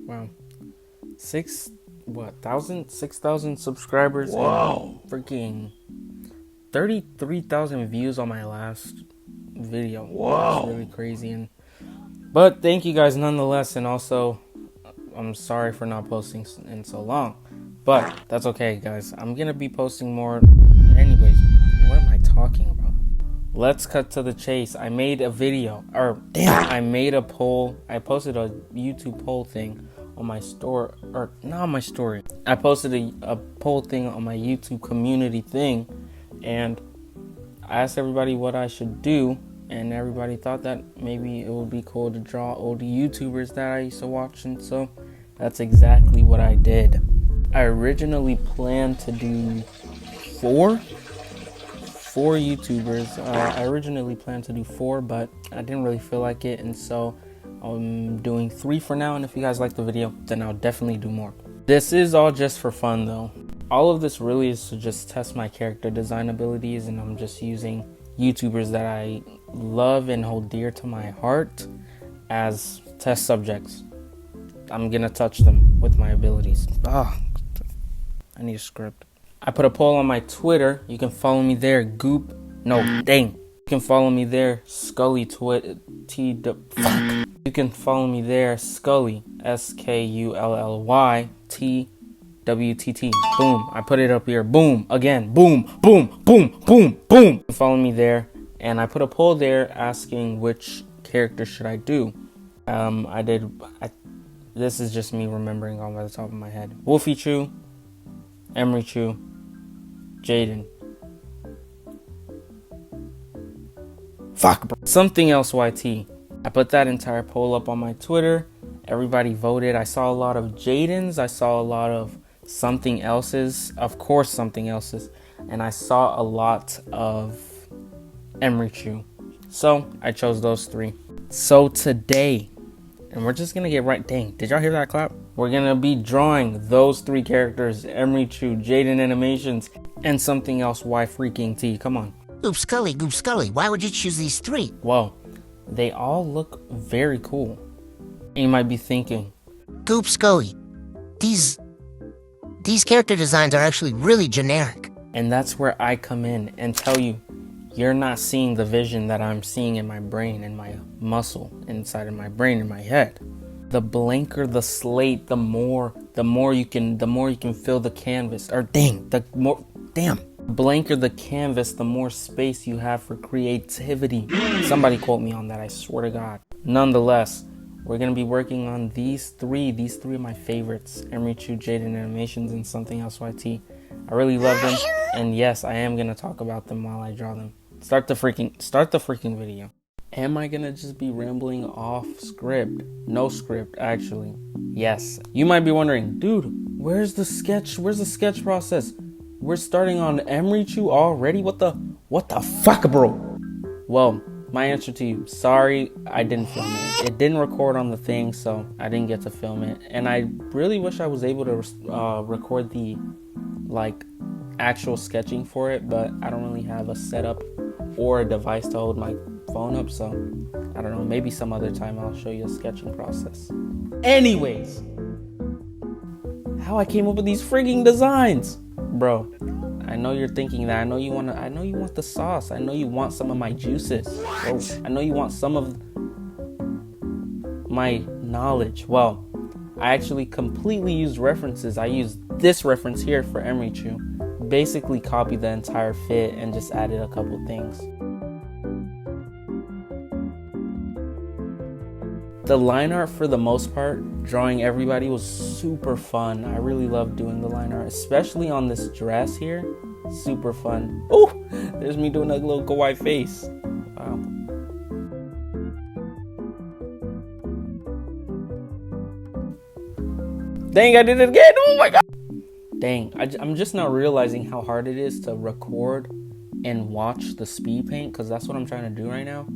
Wow. 6,000 subscribers. Wow. And freaking 33,000 views on my last video. Wow. That's really crazy. But thank you guys nonetheless. And also, I'm sorry for not posting in so long. But that's okay, guys. I'm going to be posting more. Anyways, what am I talking about? Let's cut to the chase. I made a video. I made a poll. I posted a YouTube poll thing on my store. Or not on my story. I posted a poll thing on my YouTube community thing. And I asked everybody what I should do. And everybody thought that maybe it would be cool to draw old YouTubers that I used to watch. And so that's exactly what I did. I originally planned to do four YouTubers. I originally planned to do 4, but I didn't really feel like it, and so I'm doing 3 for now. And if you guys like the video, then I'll definitely do more. This is all just for fun though. All of this really is to just test my character design abilities, and I'm just using YouTubers that I love and hold dear to my heart as test subjects. I'm gonna touch them with my abilities. I need a script. I put a poll on my Twitter. You can follow me there. You can follow me there. Scully You can follow me there. Scully SKULLYTWTT. Boom. I put it up here. Boom. Again. Boom. Boom. Boom. Boom. Boom. You can follow me there. And I put a poll there asking which character should I do. This is just me remembering on the top of my head. Wolfie-Chu, Emirichu, Jaiden. Fuck, bro. Something else YT. I put that entire poll up on my Twitter. Everybody voted. I saw a lot of Jaidens. I saw a lot of something else's. Of course, something else's. And I saw a lot of Emirichu. So I chose those 3. So today, and we're just gonna get right. Dang, did y'all hear that clap? We're gonna be drawing those 3 characters: Emirichu, Jaiden Animations, and something else. Why freaking T? Come on. Goop Scully, why would you choose these 3? Well, they all look very cool. And you might be thinking, Goop Scully, these character designs are actually really generic. And that's where I come in and tell you, you're not seeing the vision that I'm seeing in my brain and my muscle inside of my brain and my head. The blanker the slate, the more you can fill the canvas. Blanker the canvas, the more space you have for creativity. Somebody quote me on that, I swear to God. Nonetheless, we're gonna be working on these 3. These 3 are my favorites: Emirichu, Jaiden Animations, and something else YT. I really love them, and yes, I am gonna talk about them while I draw them. Start the freaking video. Am I gonna just be rambling off script? No script, actually. Yes. You might be wondering, dude, where's the sketch? Where's the sketch process? We're starting on Emirichu already? What the fuck, bro? Well, my answer to you, sorry, I didn't film it. It didn't record on the thing, so I didn't get to film it. And I really wish I was able to record the actual sketching for it, but I don't really have a setup or a device to hold my phone up, so I don't know, maybe some other time I'll show you a sketching process. Anyways, how I came up with these frigging designs, bro. I know you're thinking that. I know you want the sauce. I know you want some of my juices. Bro. I know you want some of my knowledge. Well, I actually completely used references. I used this reference here for Emirichu. Basically copied the entire fit and just added a couple things. The line art, for the most part, drawing everybody was super fun. I really loved doing the line art, especially on this dress here. Super fun. Oh, there's me doing a little kawaii face. Wow. Dang, I did it again. Oh my God. Dang, I'm just now realizing how hard it is to record and watch the speed paint, because that's what I'm trying to do right now.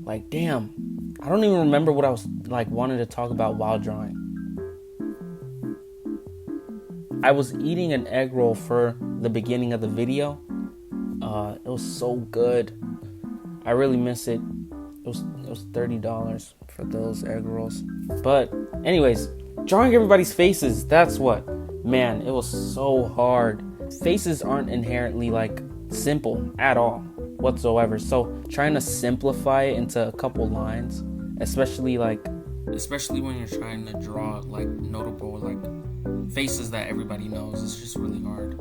Like, damn. I don't even remember what I was wanting to talk about while drawing. I was eating an egg roll for the beginning of the video. It was so good. I really miss it. It was $30 for those egg rolls. But anyways, Drawing everybody's faces, that's what. Man, it was so hard. Faces aren't inherently like simple at all whatsoever. So trying to simplify it into a couple lines, especially when you're trying to draw like notable like faces that everybody knows, it's just really hard.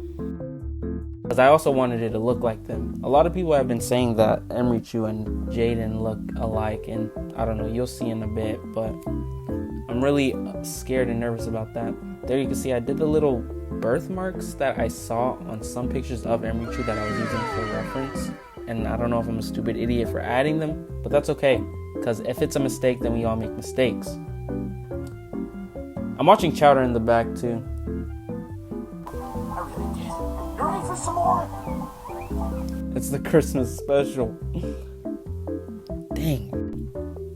Because I also wanted it to look like them. A lot of people have been saying that Emirichu and Jaiden look alike, and I don't know, you'll see in a bit, but I'm really scared and nervous about that. There you can see I did the little birthmarks that I saw on some pictures of Emirichu that I was using for reference, and I don't know if I'm a stupid idiot for adding them, but that's okay, because if it's a mistake, then we all make mistakes. I'm watching Chowder in the back too. I really did. You're ready for some more? It's the Christmas special. Dang.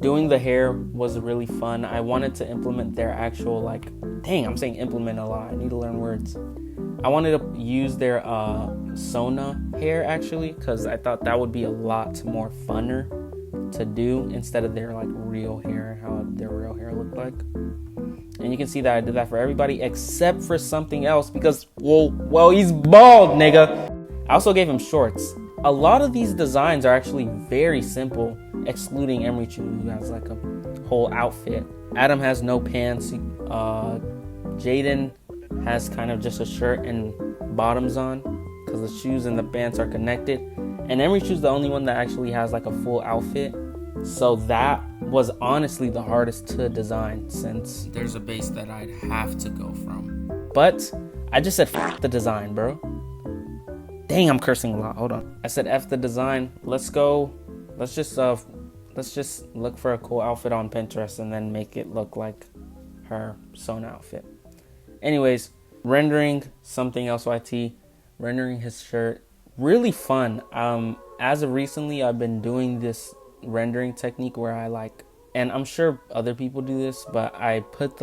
Doing the hair was really fun. I wanted to implement their actual I'm saying implement a lot. I need to learn words. I wanted to use their Sona hair actually, because I thought that would be a lot more funner to do instead of their real hair, how their real hair looked like. And you can see that I did that for everybody except for something else because, well, he's bald, nigga. I also gave him shorts. A lot of these designs are actually very simple, excluding Emirichu, who has like a whole outfit. Adam has no pants. Jaiden has kind of just a shirt and bottoms on because the shoes and the pants are connected. And Emirichu's the only one that actually has like a full outfit. So that was honestly the hardest to design since there's a base that I'd have to go from. But I just said F the design, bro. Dang, I'm cursing a lot. Hold on. I said F the design. Let's go. Let's just look for a cool outfit on Pinterest and then make it look like her Sona outfit. Anyways, rendering something else YT, rendering his shirt. Really fun. As of recently, I've been doing this rendering technique where and I'm sure other people do this, but I put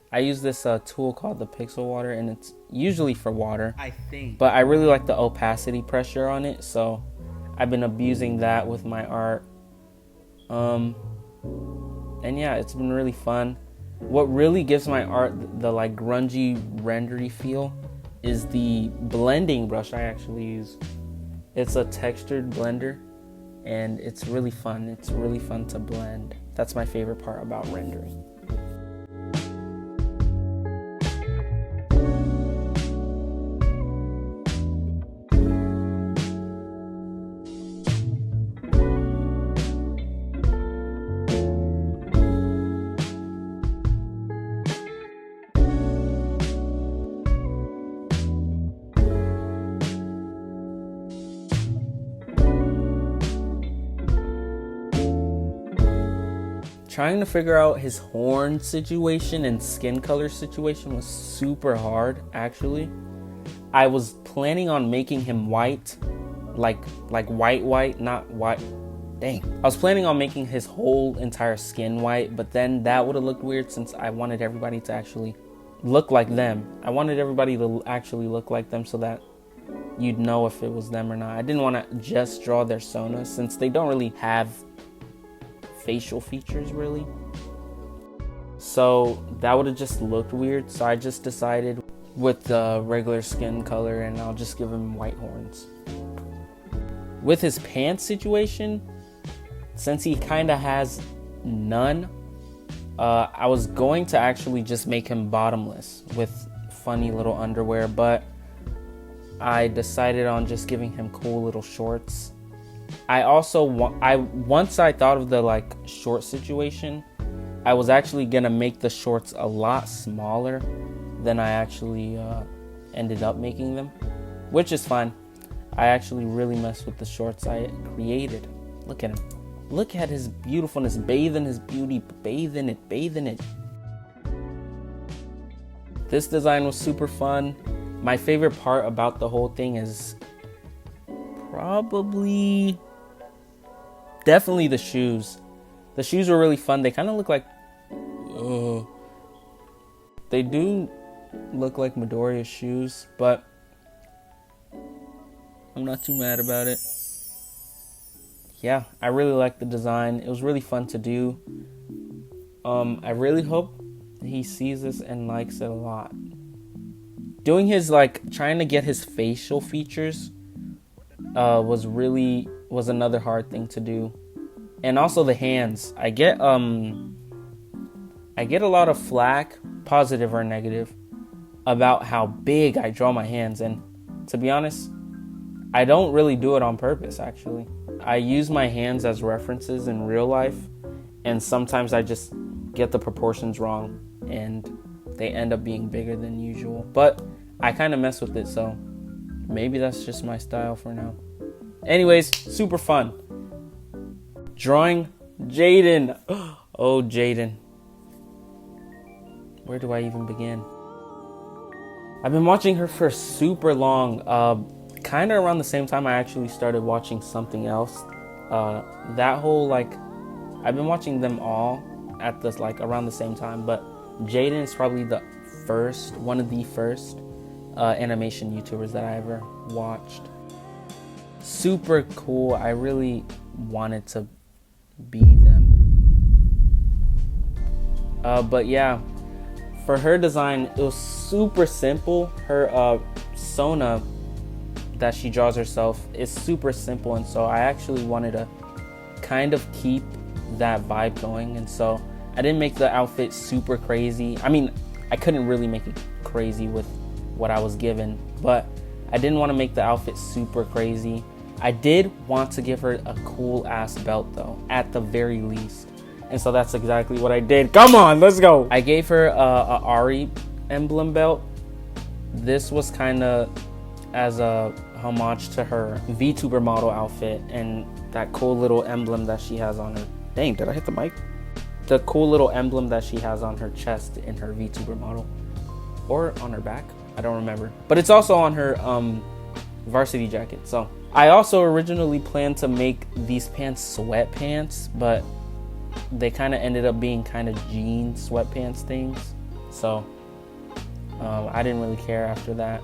I use this tool called the pixel water, and it's usually for water, I think, but I really like the opacity pressure on it, so I've been abusing that with my art. And yeah, it's been really fun. What really gives my art the grungy rendery feel is the blending brush I actually use. It's a textured blender, and it's really fun. It's really fun to blend. That's my favorite part about rendering. Trying to figure out his horn situation and skin color situation was super hard, actually. I was planning on making him white, like white, not white. Dang. I was planning on making his whole entire skin white, but then that would have looked weird since I wanted everybody to actually look like them. I wanted everybody to actually look like them so that you'd know if it was them or not. I didn't want to just draw their Sona since they don't really have facial features really, so that would have just looked weird. So I just decided with the regular skin color, and I'll just give him white horns. With his pants situation, since he kind of has none, I was going to actually just make him bottomless with funny little underwear, but I decided on just giving him cool little shorts. I also once I thought of the short situation, I was actually gonna make the shorts a lot smaller than I actually ended up making them, which is fine. I actually really messed with the shorts I created. Look at him. Look at his beautifulness, bathe in his beauty, bathe in it. This design was super fun. My favorite part about the whole thing is definitely the shoes. The shoes were really fun. They kind of look like they do look like Midoriya's shoes, but I'm not too mad about it. Yeah, I really like the design. It was really fun to do. I really hope he sees this and likes it a lot. Doing his, like, trying to get his facial features was another hard thing to do. And also the hands. I get a lot of flack, positive or negative, about how big I draw my hands. And to be honest, I don't really do it on purpose, actually. I use my hands as references in real life, and sometimes I just get the proportions wrong and they end up being bigger than usual. But I kind of mess with it, so maybe that's just my style for now. Anyways, super fun. Drawing Jaiden. Oh, Jaiden. Where do I even begin? I've been watching her for super long. Kind of around the same time I actually started watching something else. That whole, like, I've been watching them all at this, like, around the same time, but Jaiden is probably one of the first animation YouTubers that I ever watched. Super cool. I really wanted to be them. But yeah, for her design, it was super simple. Her Sona that she draws herself is super simple, and so I actually wanted to kind of keep that vibe going, and so I didn't make the outfit super crazy. I mean, I couldn't really make it crazy with what I was given, but I didn't want to make the outfit super crazy. I did want to give her a cool ass belt though, at the very least. And so that's exactly what I did. Come on, let's go. I gave her a Ari emblem belt. This was kind of as a homage to her VTuber model outfit and that cool little emblem that she has on her. Dang, did I hit the mic? The cool little emblem that she has on her chest in her VTuber model. Or on her back, I don't remember. But it's also on her varsity jacket, so. I also originally planned to make these pants sweatpants, but they kind of ended up being kind of jean sweatpants things. So I didn't really care after that.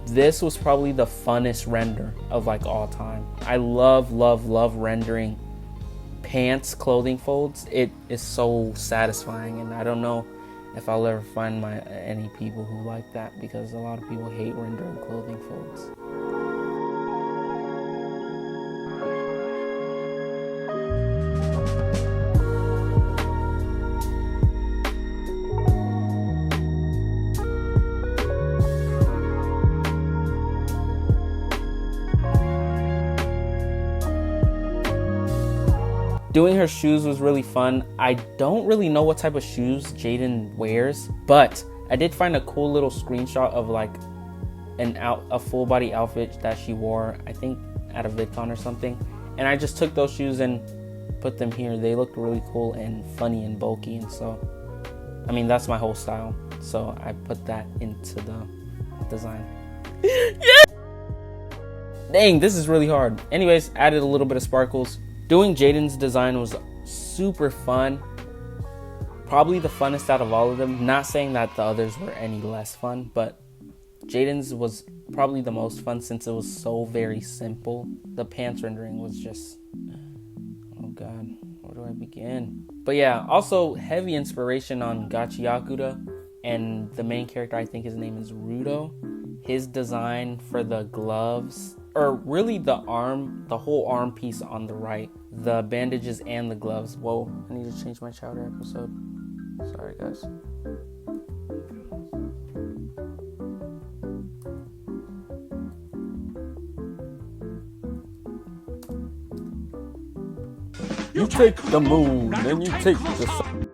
This was probably the funnest render of like all time. I love rendering pants clothing folds. It is so satisfying, and I don't know if I'll ever find any people who like that, because a lot of people hate rendering clothing folds. Doing her shoes was really fun. I don't really know what type of shoes Jaiden wears, but I did find a cool little screenshot of like a full body outfit that she wore, I think at a VidCon or something. And I just took those shoes and put them here. They looked really cool and funny and bulky, and so, I mean, that's my whole style. So I put that into the design. Yeah! Dang, this is really hard. Anyways, added a little bit of sparkles. Doing Jaiden's design was super fun. Probably the funnest out of all of them. Not saying that the others were any less fun, but Jaiden's was probably the most fun since it was so very simple. The pants rendering was just, oh god, where do I begin? But yeah, also heavy inspiration on Gachiakuda, and the main character, I think his name is Rudo. His design for the gloves, or really the whole arm piece on the right, the bandages and the gloves. Whoa, I need to change my chowder episode. Sorry guys. You take the moon and you take the sun.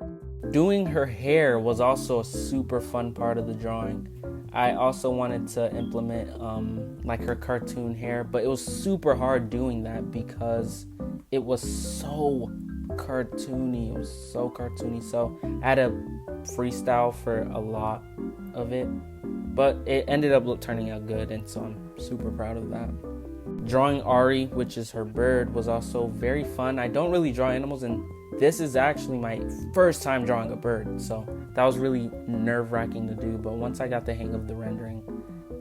Doing her hair was also a super fun part of the drawing. I also wanted to implement like her cartoon hair, but it was super hard doing that because it was so cartoony. It was so cartoony. So I had to freestyle for a lot of it, but it ended up turning out good, and so I'm super proud of that. Drawing Ari, which is her bird, was also very fun. I don't really draw animals, and this is actually my first time drawing a bird, so that was really nerve-wracking to do, but once I got the hang of the rendering,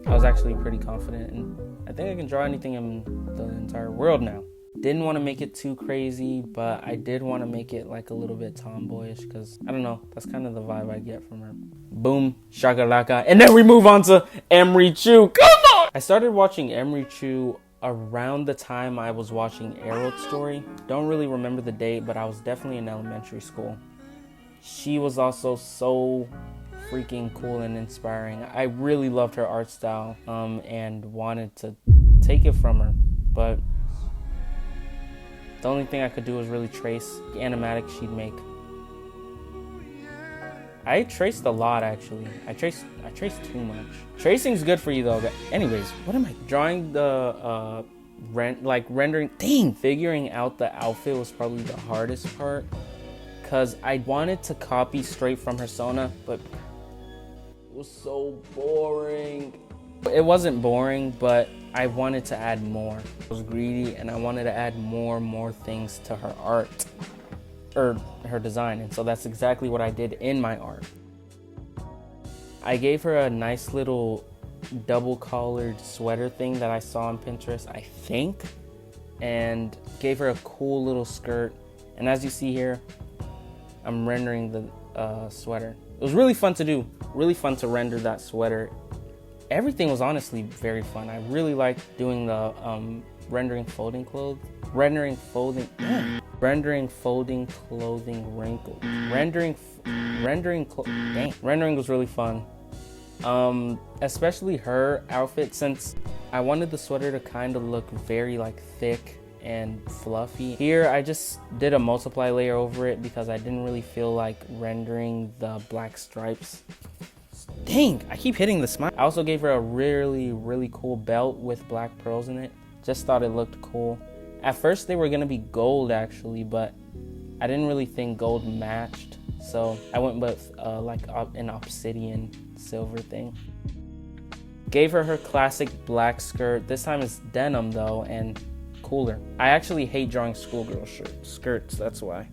I was actually pretty confident, and I think I can draw anything in the entire world now. Didn't want to make it too crazy, but I did want to make it like a little bit tomboyish because, I don't know, that's kind of the vibe I get from her. Boom, shakalaka. And then we move on to Emirichu. Come on! I started watching Emirichu around the time I was watching Arrow's Story. Don't really remember the date, but I was definitely in elementary school. She was also so freaking cool and inspiring. I really loved her art style and wanted to take it from her, but the only thing I could do was really trace the animatic she'd make. I traced a lot, actually. I traced too much. Tracing's good for you though. Anyways, what am I drawing? The rendering. Dang, figuring out the outfit was probably the hardest part because I wanted to copy straight from Persona, but it was so boring. It wasn't boring, but I wanted to add more. I was greedy and I wanted to add more things to her art or her design, and so that's exactly what I did in my art. I gave her a nice little double collared sweater thing that I saw on Pinterest, I think, and gave her a cool little skirt. And as you see here, I'm rendering the sweater. It was really fun to do, really fun to render that sweater. Everything was honestly very fun. I really liked doing the rendering folding clothing wrinkles. Rendering was really fun. Especially her outfit, since I wanted the sweater to kind of look very like thick and fluffy. Here I just did a multiply layer over it because I didn't really feel like rendering the black stripes. Dang, I keep hitting the smile. I also gave her a really cool belt with black pearls in it. Just thought it looked cool. At first they were gonna be gold actually, but I didn't really think gold matched, so I went with like an obsidian silver thing. Gave her classic black skirt. This time it's denim though, and cooler. I actually hate drawing schoolgirl skirts, that's why.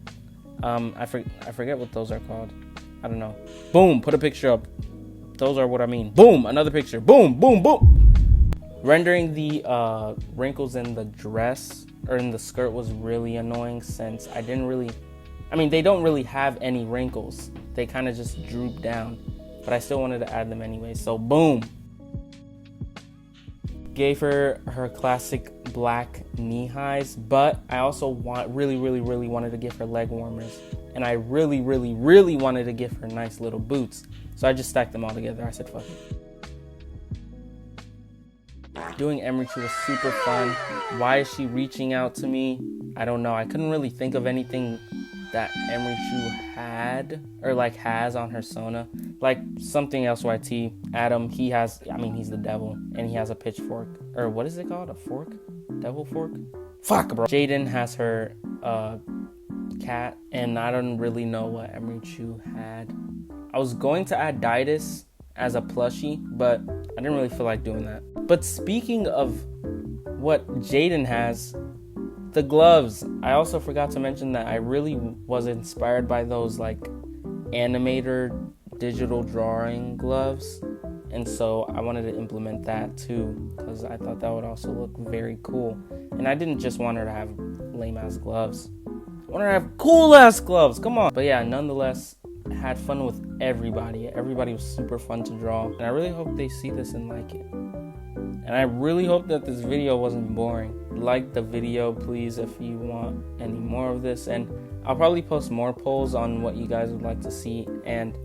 I forget what those are called. I don't know. Boom, put a picture up. Those are what I mean. Boom, another picture. Boom, boom, boom. Rendering the wrinkles in the dress or in the skirt was really annoying since I didn't really, they don't really have any wrinkles. They kind of just droop down, but I still wanted to add them anyway. So boom. Gave her classic black knee highs, but I also really wanted to give her leg warmers. And I really wanted to give her nice little boots. So I just stacked them all together. I said, fuck it. Doing Emirichu was super fun. Why is she reaching out to me? I don't know. I couldn't really think of anything that Emirichu had or like has on her Sona. Like something else YT. Adam, he has, he's the devil and he has a pitchfork. Or what is it called? A fork? Devil fork? Fuck, bro. Jaiden has her cat, and I don't really know what Emirichu had. I was going to add Didus as a plushie, but I didn't really feel like doing that. But speaking of what Jaiden has, the gloves. I also forgot to mention that I really was inspired by those like animator digital drawing gloves, and so I wanted to implement that too because I thought that would also look very cool. And I didn't just want her to have lame ass gloves. I wanted her to have cool ass gloves. Come on. But yeah, nonetheless, had fun with everybody. Everybody was super fun to draw, and I really hope they see this and like it. And I really hope that this video wasn't boring. Like the video, please, if you want any more of this. And I'll probably post more polls on what you guys would like to see. And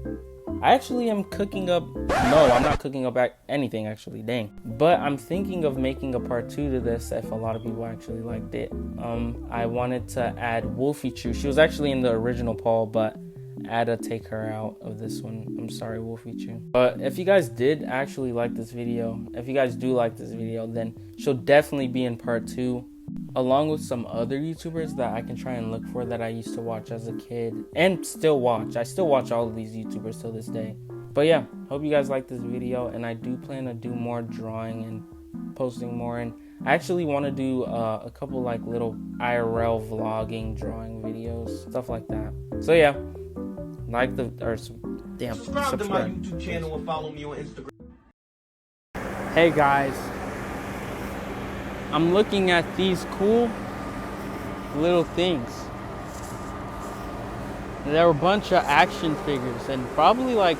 I actually am cooking up... No, I'm not cooking up anything, actually. Dang. But I'm thinking of making a part 2 to this if a lot of people actually liked it. I wanted to add Wolfie-Chu. She was actually in the original poll, but I had to take her out of this one. I'm sorry, Wolfie-Chu. But if you guys did actually like this video, if you guys do like this video, then she'll definitely be in part 2, along with some other YouTubers that I can try and look for that I used to watch as a kid and still watch. I still watch all of these YouTubers till this day. But yeah, hope you guys like this video, and I do plan to do more drawing and posting more. And I actually want to do a couple like little IRL vlogging drawing videos, stuff like that. So yeah. Like the subscribe to my YouTube channel and follow me on Instagram. Hey guys, I'm looking at these cool little things. There were a bunch of action figures, and probably like,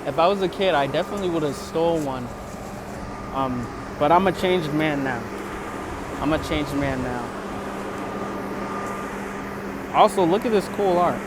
if I was a kid, I definitely would have stole one. But I'm a changed man now. Also, look at this cool art.